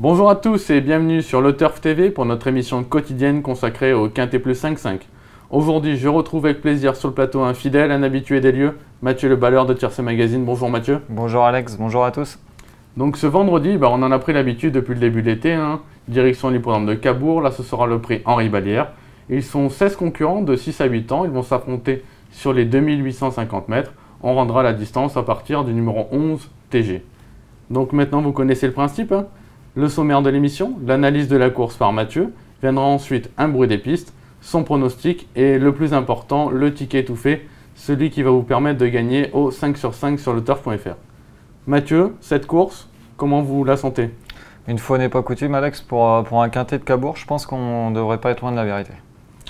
Bonjour à tous et bienvenue sur Le Turf TV pour notre émission quotidienne consacrée au Quintet Plus 5-5. Aujourd'hui, je retrouve avec plaisir sur le plateau un fidèle, un habitué des lieux, Mathieu Le Balleur de Tiercé Magazine. Bonjour Mathieu. Bonjour Alex, bonjour à tous. Donc ce vendredi, on en a pris l'habitude depuis le début de l'été. Direction l'hippodrome de Cabourg, là ce sera le prix Henri Ballière. Ils sont 16 concurrents de 6 à 8 ans, ils vont s'affronter sur les 2850 mètres. On rendra la distance à partir du numéro 11 TG. Donc maintenant vous connaissez le principe. Le sommaire de l'émission, l'analyse de la course par Mathieu, viendra ensuite un bruit des pistes, son pronostic et le plus important, le ticket étouffé, celui qui va vous permettre de gagner au 5 sur 5 sur le turf.fr. Mathieu, cette course, comment vous la sentez? Une fois n'est pas coutume Alex, pour un quintet de Cabourg, je pense qu'on ne devrait pas être loin de la vérité.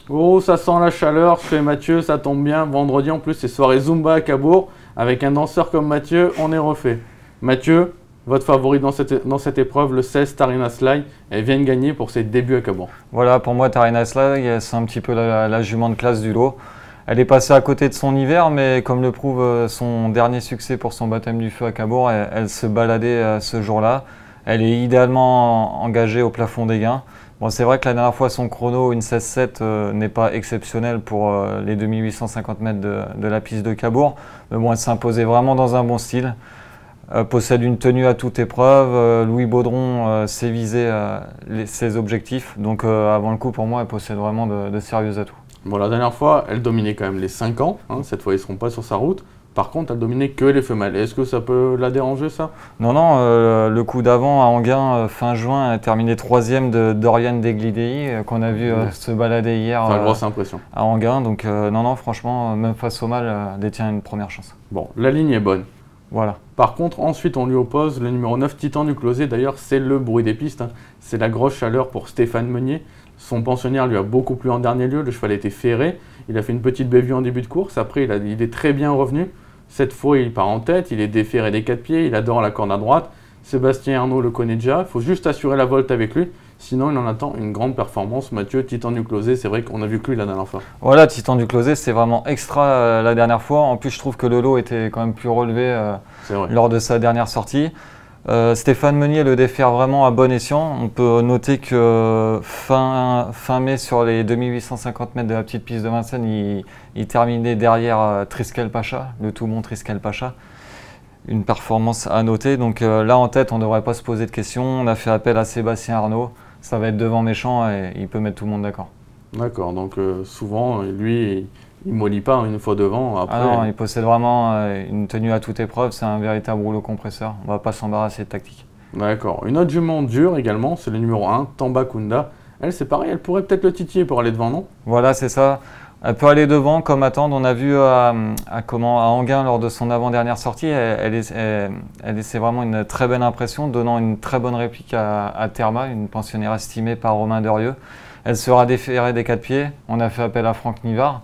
Oh, ça sent la chaleur chez Mathieu, ça tombe bien. Vendredi en plus, c'est soirée Zumba à Cabourg. Avec un danseur comme Mathieu, on est refait. Mathieu, votre favori dans cette épreuve, le 16 Tarina Sly, elle vient de gagner pour ses débuts à Cabourg. Voilà, pour moi Tarina Sly, c'est un petit peu la jument de classe du lot. Elle est passée à côté de son hiver, mais comme le prouve son dernier succès pour son baptême du feu à Cabourg, elle se baladait ce jour-là. Elle est idéalement engagée au plafond des gains. Bon, c'est vrai que la dernière fois, son chrono, une 16-7, n'est pas exceptionnel pour les 2850 mètres de la piste de Cabourg. Mais bon, elle s'imposait vraiment dans un bon style. Possède une tenue à toute épreuve. Louis Baudron sait viser ses objectifs. Donc avant le coup, pour moi, elle possède vraiment de sérieux atouts. Bon, la dernière fois, elle dominait quand même les 5 ans. Cette fois, ils ne seront pas sur sa route. Par contre, elle dominait que les femelles. Est-ce que ça peut la déranger, ça? Non, le coup d'avant à Enghien, fin juin, a terminé 3e de Dorian Deglidei, qu'on a vu se balader hier grosse impression. À Enghien. Donc non, franchement, même face au mal, détient une première chance. Bon, la ligne est bonne. Voilà. Par contre, ensuite, on lui oppose le numéro 9, Titan du Closet. D'ailleurs, c'est le bruit des pistes. C'est la grosse chaleur pour Stéphane Meunier. Son pensionnaire lui a beaucoup plu en dernier lieu. Le cheval était ferré. Il a fait une petite bévue en début de course. Après, il est très bien revenu. Cette fois, il part en tête. Il est déferré des 4 pieds. Il adore la corne à droite. Sébastien Arnaud le connaît déjà. Il faut juste assurer la volte avec lui. Sinon, il en attend une grande performance. Mathieu, Titan du Closet, c'est vrai qu'on a vu que lui la dernière fois. Voilà, Titan du Closet, c'est vraiment extra la dernière fois. En plus, je trouve que le lot était quand même plus relevé lors de sa dernière sortie. Stéphane Meunier le défère vraiment à bon escient. On peut noter que fin mai, sur les 2850 mètres de la petite piste de Vincennes, il terminait derrière Triskel Pacha, le tout bon Triskel Pacha. Une performance à noter. Donc là, en tête, on ne devrait pas se poser de questions. On a fait appel à Sébastien Arnaud. Ça va être devant méchant et il peut mettre tout le monde d'accord. D'accord, donc souvent, lui, il ne mollit pas une fois devant. Après, non, il possède vraiment une tenue à toute épreuve. C'est un véritable rouleau compresseur. On ne va pas s'embarrasser de tactique. D'accord. Une autre jument dure également, c'est le numéro 1, Tambakunda. Elle, c'est pareil, elle pourrait peut-être le titiller pour aller devant, non? Voilà, c'est ça. Elle peut aller devant comme attendre. On a vu à Enghien lors de son avant-dernière sortie, elle laissait vraiment une très belle impression, donnant une très bonne réplique à Therma, une pensionnaire estimée par Romain Derieux. Elle sera déférée des 4 pieds. On a fait appel à Franck Nivard.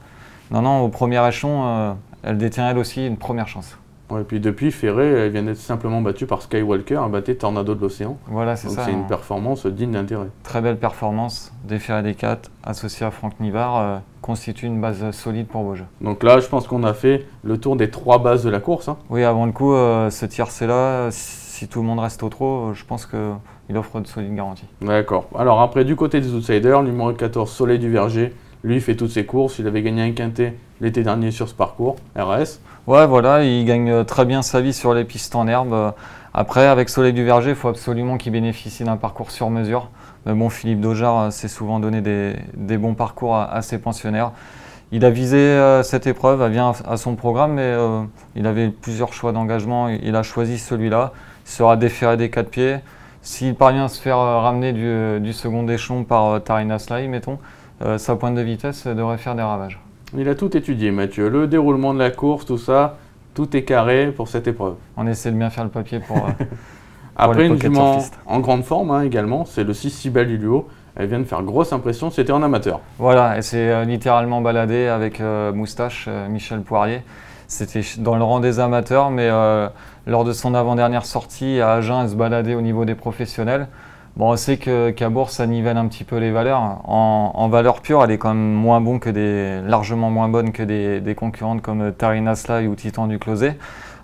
Non, au premier échelon, elle détient elle aussi une première chance. Ouais, et puis depuis, Ferré, elle vient d'être simplement battue par Skywalker, elle battait Tornado de l'Océan. Voilà, c'est ça. C'est une performance digne d'intérêt. Très belle performance, déférée des 4, associée à Franck Nivard, constitue une base solide pour vos jeux. Donc là, je pense qu'on a fait le tour des 3 bases de la course. Oui, avant le coup, ce tiercé-là, si tout le monde reste au trot, je pense qu'il offre de solides garanties. D'accord. Alors après, du côté des outsiders, le numéro 14, Soleil du Verger, lui, il fait toutes ses courses. Il avait gagné un quintet l'été dernier sur ce parcours, RS. Ouais, voilà, il gagne très bien sa vie sur les pistes en herbe. Après, avec Soleil du Verger, il faut absolument qu'il bénéficie d'un parcours sur mesure. Mais bon, Philippe Daujar s'est souvent donné des bons parcours à ses pensionnaires. Il a visé cette épreuve, elle vient à son programme, mais il avait plusieurs choix d'engagement. Il a choisi celui-là. Il sera déféré des 4 pieds. S'il parvient à se faire ramener du second échelon par Tarina Sly, mettons, sa pointe de vitesse devrait faire des ravages. Il a tout étudié, Mathieu. Le déroulement de la course, tout ça, tout est carré pour cette épreuve. On essaie de bien faire le papier pour Après, une jument en grande forme également, c'est le 6 Cybèle Luluo. Elle vient de faire grosse impression, c'était en amateur. Voilà, elle s'est littéralement baladée avec Moustache, Michel Poirier. C'était dans le rang des amateurs, mais lors de son avant-dernière sortie à Agen, elle se baladait au niveau des professionnels. Bon, on sait que Cabourg, ça nivelle un petit peu les valeurs. En valeur pure, elle est quand même largement moins bonne que des concurrentes comme Tarina Sly ou Titan du Closet.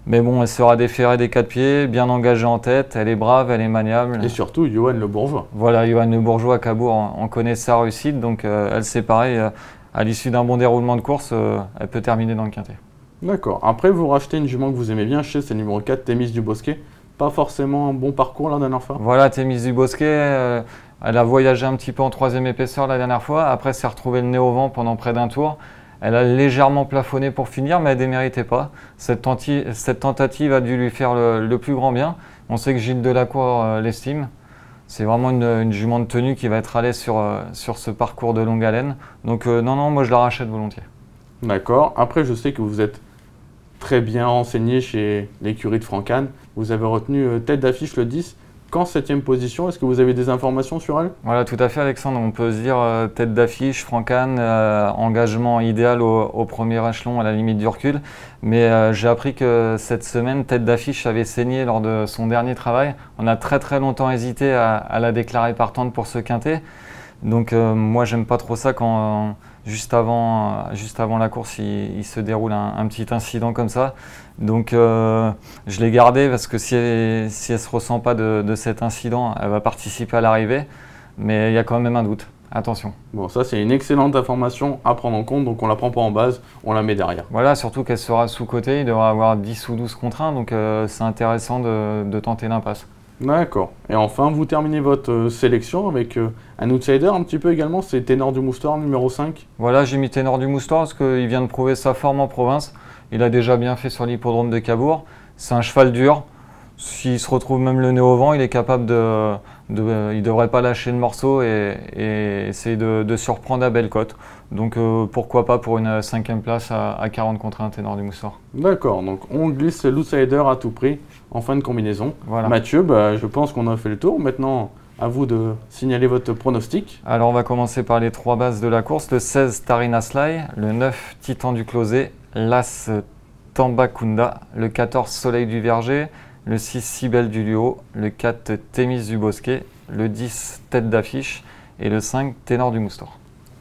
Mais bon, elle sera déférée des 4 pieds, bien engagée en tête, elle est brave, elle est maniable. Et surtout, Johan Le Bourgeois. Voilà, Johan Le Bourgeois à Cabourg, on connaît sa réussite, donc elle, c'est pareil, à l'issue d'un bon déroulement de course, elle peut terminer dans le quintet. D'accord. Après, vous rachetez une jument que vous aimez bien chez, c'est le numéro 4, Thémis du Bosquet. Pas forcément un bon parcours la dernière fois. Voilà, Thémis du Bosquet, elle a voyagé un petit peu en 3e épaisseur la dernière fois, après s'est retrouvée le nez au vent pendant près d'un tour. Elle a légèrement plafonné pour finir, mais elle ne déméritait pas. Cette tentative a dû lui faire le plus grand bien. On sait que Gilles Delacour l'estime. C'est vraiment une jument de tenue qui va être à l'aise sur ce parcours de longue haleine. Donc non, moi je la rachète volontiers. D'accord. Après, je sais que vous êtes très bien renseigné chez l'écurie de Francane. Vous avez retenu tête d'affiche le 10, qu'en 7e position. Est-ce que vous avez des informations sur elle? Voilà, tout à fait Alexandre. On peut se dire tête d'affiche, Francane, engagement idéal au premier échelon à la limite du recul. Mais j'ai appris que cette semaine, tête d'affiche avait saigné lors de son dernier travail. On a très longtemps hésité à la déclarer partante pour ce quintet. Donc moi, j'aime pas trop ça quand juste avant la course, il se déroule un petit incident comme ça. Donc je l'ai gardée parce que si elle se ressent pas de cet incident, elle va participer à l'arrivée. Mais il y a quand même un doute. Attention. Bon, ça c'est une excellente information à prendre en compte, donc on la prend pas en base, on la met derrière. Voilà, surtout qu'elle sera sous-cotée, il devra avoir 10 ou 12 contre 1, donc c'est intéressant de tenter l'impasse. D'accord. Et enfin, vous terminez votre sélection avec un outsider un petit peu également, c'est Ténor du Moustoir, numéro 5. Voilà, j'ai mis Ténor du Moustoir parce qu'il vient de prouver sa forme en province. Il a déjà bien fait sur l'hippodrome de Cabourg. C'est un cheval dur. S'il se retrouve même le nez au vent, il est capable il ne devrait pas lâcher le morceau et essayer de surprendre à belle cote. Donc pourquoi pas pour une 5e place à 40 contre 1 Ténor du Moustoir. D'accord, donc on glisse l'outsider à tout prix en fin de combinaison. Voilà. Mathieu, je pense qu'on a fait le tour. Maintenant, à vous de signaler votre pronostic. Alors on va commencer par les 3 bases de la course. Le 16 Tarina Sly, le 9 Titan du Closet, l'As Tambakunda, le 14 Soleil du Verger, le 6 Cybèle du Luo, le 4 Thémis du Bosquet, le 10 Tête d'affiche et le 5 Ténor du Moustoir.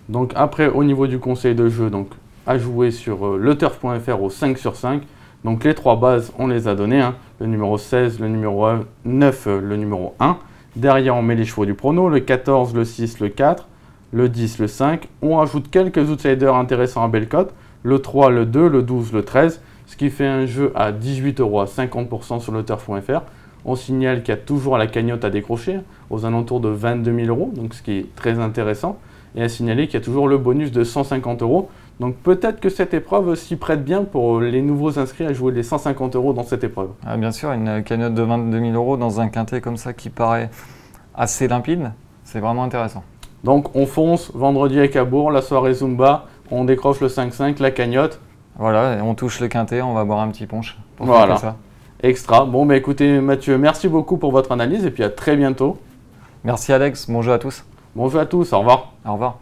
Donc après, au niveau du conseil de jeu, donc à jouer sur leturf.fr au 5 sur 5. Donc les 3 bases, on les a données, hein. Le numéro 16, le numéro 9, le numéro 1. Derrière, on met les chevaux du prono, le 14, le 6, le 4, le 10, le 5. On rajoute quelques outsiders intéressants à belle cote, le 3, le 2, le 12, le 13, ce qui fait un jeu à 18 € à 50% sur leturf.fr. On signale qu'il y a toujours la cagnotte à décrocher, aux alentours de 22 000 €, donc ce qui est très intéressant. Et à signaler qu'il y a toujours le bonus de 150 €. Donc peut-être que cette épreuve s'y prête bien pour les nouveaux inscrits à jouer les 150 € dans cette épreuve. Ah, bien sûr, une cagnotte de 22 000 € dans un quintet comme ça qui paraît assez limpide, c'est vraiment intéressant. Donc on fonce vendredi à Cabourg, la soirée Zumba, on décroche le 5-5, la cagnotte. Voilà, et on touche le quintet, on va boire un petit punch pour voilà. faire ça. Extra. Bon, écoutez Mathieu, merci beaucoup pour votre analyse et puis à très bientôt. Merci Alex, bon jeu à tous. Bon jeu à tous, au revoir. Au revoir.